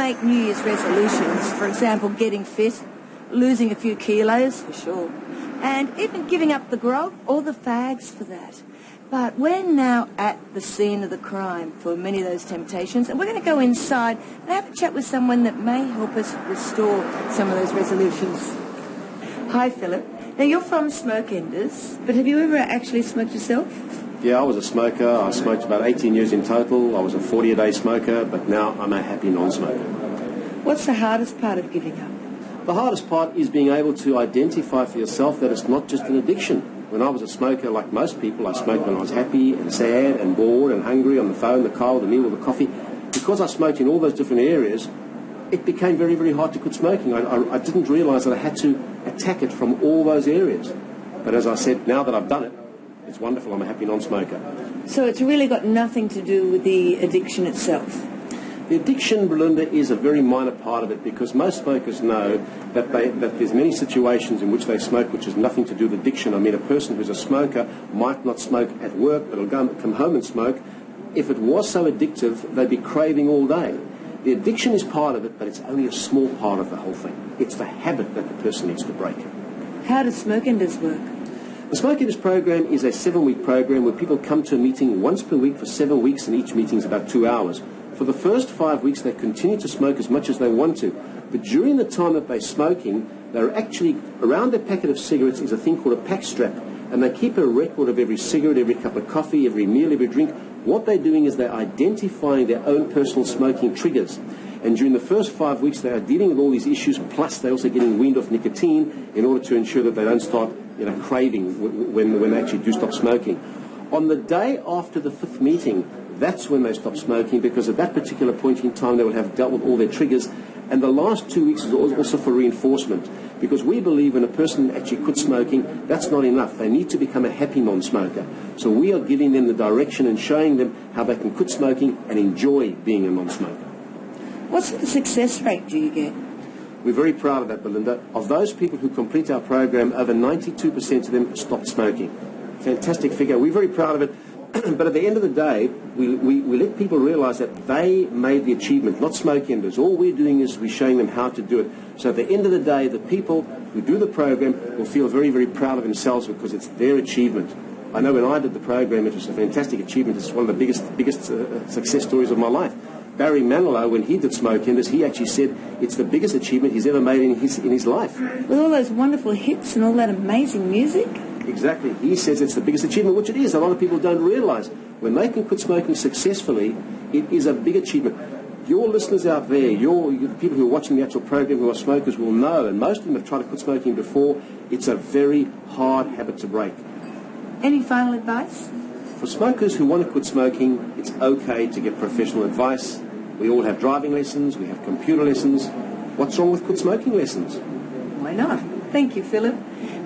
make New Year's resolutions, for example, getting fit, losing a few kilos, for sure, and even giving up the grog or the fags for that. But we're now at the scene of the crime for many of those temptations, and we're going to go inside and have a chat with someone that may help us restore some of those resolutions. Hi, Philip. Now, you're from Smokenders, but have you ever actually smoked yourself? Yeah, I was a smoker. I smoked about 18 years in total. I was a 40-a-day smoker, but now I'm a happy non-smoker. What's the hardest part of giving up? The hardest part is being able to identify for yourself that it's not just an addiction. When I was a smoker, like most people, I smoked when I was happy and sad and bored and hungry, on the phone, the car, the meal, or the coffee. Because I smoked in all those different areas, it became very, very hard to quit smoking. I didn't realise that I had to attack it from all those areas. But as I said, now that I've done it, it's wonderful. I'm a happy non-smoker. So it's really got nothing to do with the addiction itself? The addiction, Belinda, is a very minor part of it, because most smokers know that there's many situations in which they smoke which has nothing to do with addiction. I mean, a person who's a smoker might not smoke at work, but will come home and smoke. If it was so addictive, they'd be craving all day. The addiction is part of it, but it's only a small part of the whole thing. It's the habit that the person needs to break. How does Smokenders work? The Smokenders Program is a 7-week program where people come to a meeting once per week for 7 weeks, and each meeting is about 2 hours. For the first 5 weeks, they continue to smoke as much as they want to. But during the time that they're smoking, they're actually, around their packet of cigarettes is a thing called a pack strap. And they keep a record of every cigarette, every cup of coffee, every meal, every drink. What they're doing is they're identifying their own personal smoking triggers. And during the first 5 weeks, they are dealing with all these issues, plus they're also getting weaned off nicotine in order to ensure that they don't start craving when they actually do stop smoking. On the day after the 5th meeting, that's when they stop smoking, because at that particular point in time, they will have dealt with all their triggers. And the last 2 weeks is also for reinforcement, because we believe when a person actually quits smoking, that's not enough. They need to become a happy non-smoker. So we are giving them the direction and showing them how they can quit smoking and enjoy being a non-smoker. What sort of success rate do you get? We're very proud of that, Belinda. Of those people who complete our program, over 92% of them stop smoking. Fantastic figure. We're very proud of it. But at the end of the day, we let people realise that they made the achievement, not Smokenders. All we're doing is we're showing them how to do it. So at the end of the day, the people who do the program will feel very, very proud of themselves, because it's their achievement. I know when I did the program, it was a fantastic achievement. It's one of the biggest success stories of my life. Barry Manilow, when he did Smokenders, he actually said it's the biggest achievement he's ever made in his life. With all those wonderful hits and all that amazing music? Exactly. He says it's the biggest achievement, which it is. A lot of people don't realise. When they can quit smoking successfully, it is a big achievement. Your listeners out there, the people who are watching the actual program who are smokers will know, and most of them have tried to quit smoking before, it's a very hard habit to break. Any final advice? For smokers who want to quit smoking, it's okay to get professional advice. We all have driving lessons, we have computer lessons. What's wrong with quit smoking lessons? Why not? Thank you, Philip.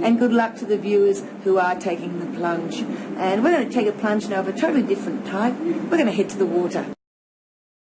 And good luck to the viewers who are taking the plunge. And we're going to take a plunge now of a totally different type. We're going to head to the water.